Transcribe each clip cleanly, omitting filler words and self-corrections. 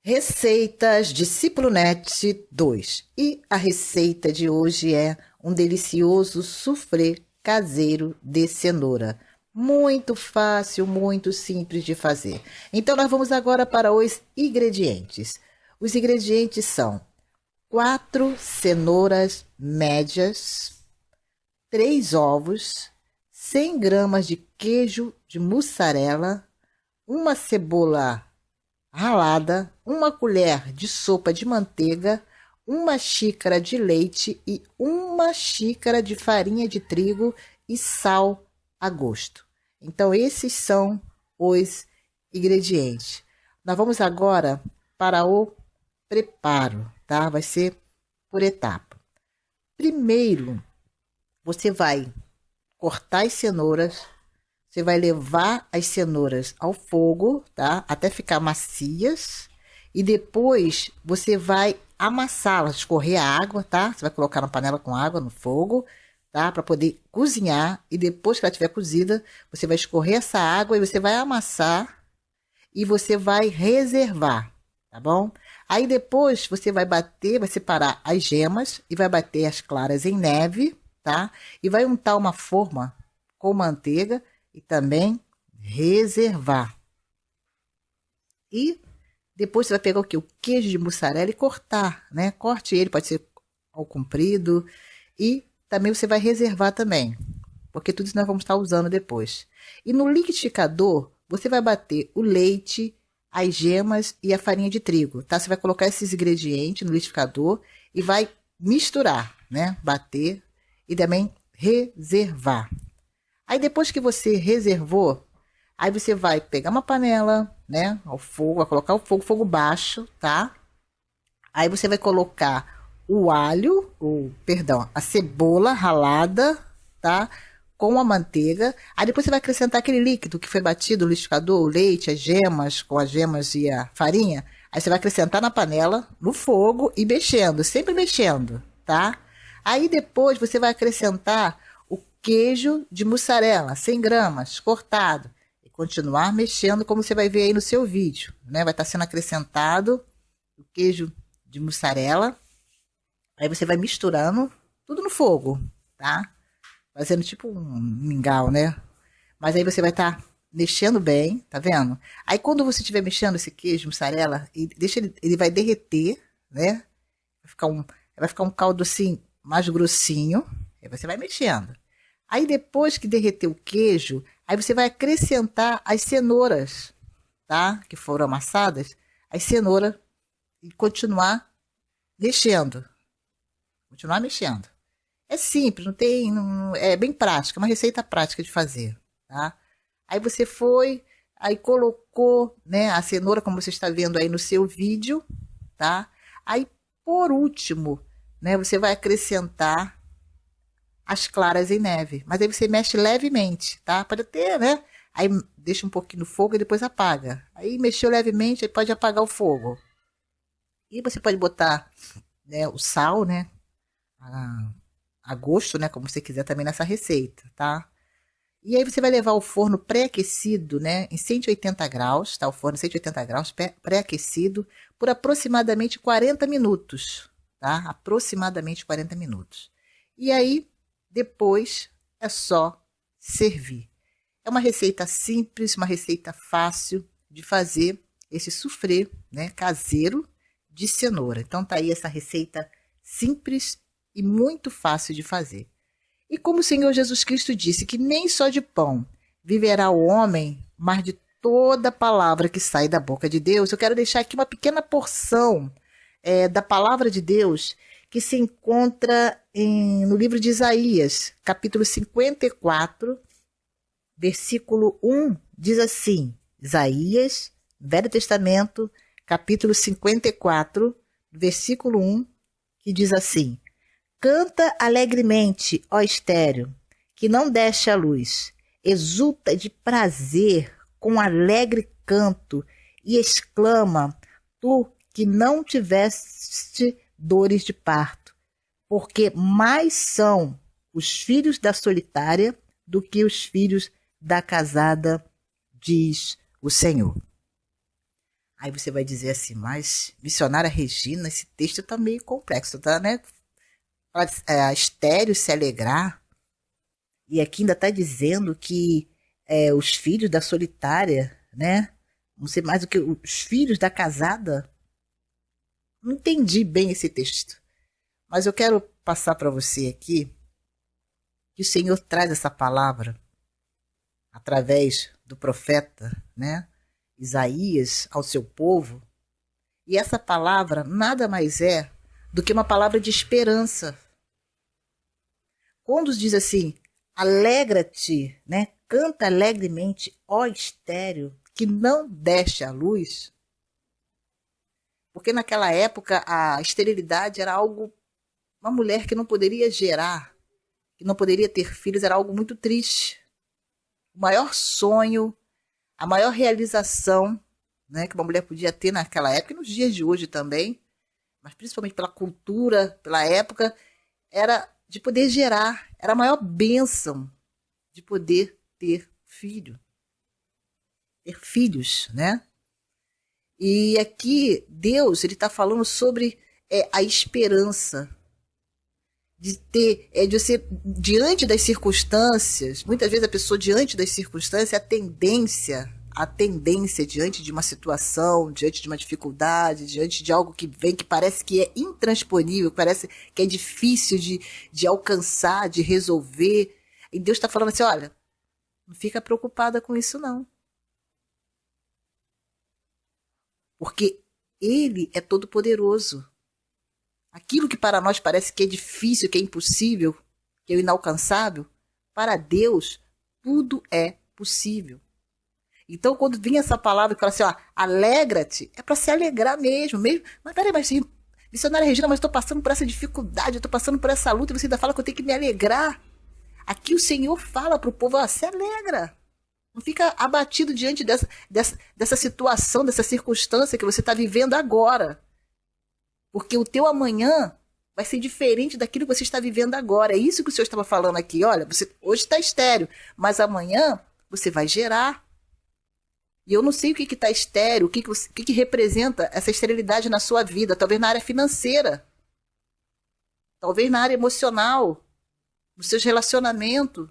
Receitas Discípulo Net 2. E a receita de hoje é um delicioso soufflé caseiro de cenoura. Muito fácil, muito simples de fazer. Então, nós vamos agora para os ingredientes. Os ingredientes são 4 cenouras médias, 3 ovos, 100 gramas de queijo de mussarela, uma cebola ralada, uma colher de sopa de manteiga, uma xícara de leite e uma xícara de farinha de trigo e sal a gosto. Então, esses são os ingredientes. Nós vamos agora para o preparo, tá? Vai ser por etapa. Primeiro, você vai cortar as cenouras. Você vai levar as cenouras ao fogo, tá? Até ficar macias. E depois você vai amassá-las, escorrer a água, tá? Você vai colocar na panela com água no fogo, tá? Para poder cozinhar. E depois que ela estiver cozida, você vai escorrer essa água e você vai amassar e você vai reservar, tá bom? Aí depois você vai bater, vai separar as gemas e vai bater as claras em neve, tá? E vai untar uma forma com manteiga e também reservar. E depois você vai pegar o quê? O queijo de mussarela e cortar, né? Corte ele, pode ser ao comprido. E também você vai reservar também, porque tudo isso nós vamos estar usando depois. E no liquidificador, você vai bater o leite, as gemas e a farinha de trigo, tá? Você vai colocar esses ingredientes no liquidificador e vai misturar, né? Bater e também reservar. Aí depois que você reservou, aí você vai pegar uma panela, né, ao fogo, vai colocar o fogo baixo, tá? Aí você vai colocar o alho, a cebola ralada, tá? Com a manteiga. Aí depois você vai acrescentar aquele líquido que foi batido no liquidificador, o leite, as gemas, com as gemas e a farinha. Aí você vai acrescentar na panela, no fogo e mexendo, sempre mexendo, tá? Aí depois você vai acrescentar queijo de mussarela, 100 gramas, cortado. E continuar mexendo, como você vai ver aí no seu vídeo, né? Vai estar sendo acrescentado o queijo de mussarela. Aí você vai misturando tudo no fogo, tá? Fazendo tipo um mingau, né? Mas aí você vai estar mexendo bem, tá vendo? Aí quando você estiver mexendo esse queijo de mussarela, ele vai derreter, né? Vai ficar um caldo assim, mais grossinho. Aí você vai mexendo. Aí depois que derreter o queijo, aí você vai acrescentar as cenouras, tá? Que foram amassadas, as cenouras e continuar mexendo. Continuar mexendo. É simples, é bem prático, é uma receita prática de fazer, tá? Aí você aí colocou, né, a cenoura, como você está vendo aí no seu vídeo, tá? Aí por último, né, você vai acrescentar as claras em neve. Mas aí você mexe levemente, tá? Pode ter, né? Aí deixa um pouquinho no fogo e depois apaga. Aí mexeu levemente, aí pode apagar o fogo. E você pode botar, né, o sal, né? A gosto, né? Como você quiser também nessa receita, tá? E aí você vai levar o forno pré-aquecido, né? Em 180 graus, tá? O forno 180 graus, pré-aquecido, por aproximadamente 40 minutos, tá? Aproximadamente 40 minutos. E aí depois é só servir. É uma receita simples, uma receita fácil de fazer esse soufflé, né, caseiro de cenoura. Então tá aí essa receita simples e muito fácil de fazer. E como o Senhor Jesus Cristo disse que nem só de pão viverá o homem, mas de toda palavra que sai da boca de Deus, eu quero deixar aqui uma pequena porção da palavra de Deus que se encontra no livro de Isaías, capítulo 54, versículo 1, diz assim, Isaías, Velho Testamento, capítulo 54, versículo 1, que diz assim, canta alegremente, ó estéreo, que não deste a luz, exulta de prazer com alegre canto e exclama, tu que não tiveste dores de parto, porque mais são os filhos da solitária do que os filhos da casada, diz o Senhor. Aí você vai dizer assim, mas missionária Regina, esse texto tá meio complexo, tá, né? A estéreo se alegrar, e aqui ainda tá dizendo que os filhos da solitária, né? Não sei mais do que os filhos da casada. Não entendi bem esse texto. Mas eu quero passar para você aqui que o Senhor traz essa palavra através do profeta, né? Isaías ao seu povo. E essa palavra nada mais é do que uma palavra de esperança. Quando diz assim, alegra-te, né? Canta alegremente, ó estéreo, que não deste à luz. Porque naquela época a esterilidade era algo, uma mulher que não poderia gerar, que não poderia ter filhos, era algo muito triste. O maior sonho, a maior realização, né, que uma mulher podia ter naquela época e nos dias de hoje também, mas principalmente pela cultura, pela época, era de poder gerar. Era a maior bênção de poder ter filho. Ter filhos, né? E aqui Deus ele está falando sobre a esperança de ter, de ser diante das circunstâncias. Muitas vezes a pessoa diante das circunstâncias, a tendência diante de uma situação, diante de uma dificuldade, diante de algo que vem que parece que é intransponível, parece que é difícil de alcançar, de resolver. E Deus está falando assim, olha, não fica preocupada com isso não. Porque Ele é todo poderoso. Aquilo que para nós parece que é difícil, que é impossível, que é inalcançável, para Deus tudo é possível. Então, quando vinha essa palavra que fala assim, ó, alegra-te, é para se alegrar mesmo. Mas peraí, mas missionária Regina, mas estou passando por essa dificuldade, eu estou passando por essa luta, e você ainda fala que eu tenho que me alegrar. Aqui o Senhor fala para o povo, ó, se alegra. Não fica abatido diante dessa situação, dessa circunstância que você está vivendo agora. Porque o teu amanhã vai ser diferente daquilo que você está vivendo agora. É isso que o Senhor estava falando aqui. Olha, você hoje está estéreo, mas amanhã você vai gerar. E eu não sei o que está estéreo, o que representa essa esterilidade na sua vida. Talvez na área financeira. Talvez na área emocional. Nos seus relacionamentos.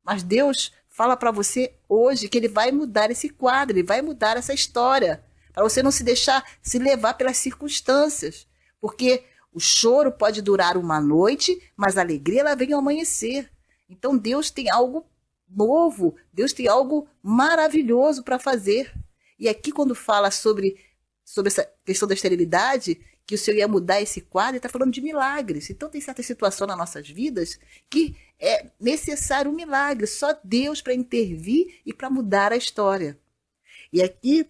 Mas Deus fala para você hoje que Ele vai mudar esse quadro, Ele vai mudar essa história. Para você não se deixar se levar pelas circunstâncias. Porque o choro pode durar uma noite, mas a alegria ela vem ao amanhecer. Então Deus tem algo novo, Deus tem algo maravilhoso para fazer. E aqui quando fala sobre essa questão da esterilidade, que o Senhor ia mudar esse quadro, Ele está falando de milagres. Então tem certas situações nas nossas vidas que é necessário um milagre, só Deus para intervir e para mudar a história. E aqui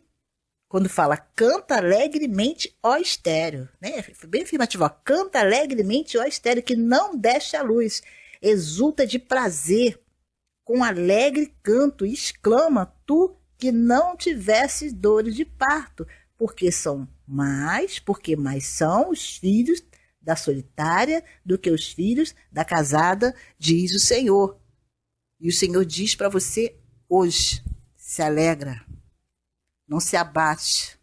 quando fala, canta alegremente, ó estéreo, né? Bem afirmativo, ó, canta alegremente, ó estéreo, que não deste a luz, exulta de prazer, com alegre canto, e exclama, tu que não tivesses dores de parto, porque mais são os filhos da solitária do que os filhos da casada, diz o Senhor. E o Senhor diz para você hoje, se alegra. Não se abate,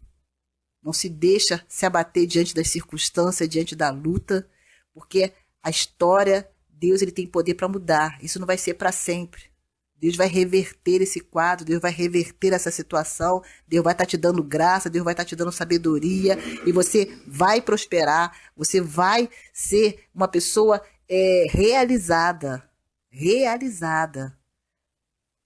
não se deixa se abater diante das circunstâncias, diante da luta, porque a história, Deus ele tem poder para mudar. Isso não vai ser para sempre. Deus vai reverter esse quadro, Deus vai reverter essa situação, Deus vai estar te dando graça, Deus vai estar te dando sabedoria, e você vai prosperar, você vai ser uma pessoa realizada,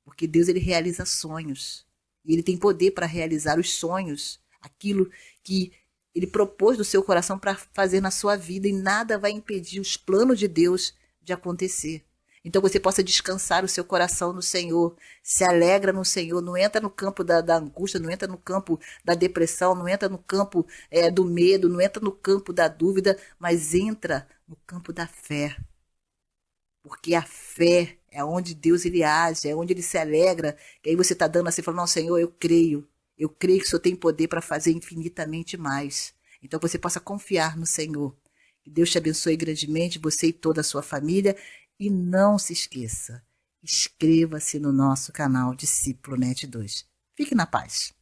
porque Deus ele realiza sonhos. E Ele tem poder para realizar os sonhos, aquilo que Ele propôs do seu coração para fazer na sua vida, e nada vai impedir os planos de Deus de acontecer. Então você possa descansar o seu coração no Senhor, se alegra no Senhor, não entra no campo da angústia, não entra no campo da depressão, não entra no campo do medo, não entra no campo da dúvida, mas entra no campo da fé. Porque a fé é onde Deus ele age, é onde ele se alegra. E aí você está dando assim, falando, não, Senhor, eu creio que o Senhor tem poder para fazer infinitamente mais. Então você possa confiar no Senhor. Que Deus te abençoe grandemente, você e toda a sua família. E não se esqueça, inscreva-se no nosso canal Discípulo Net 2. Fique na paz.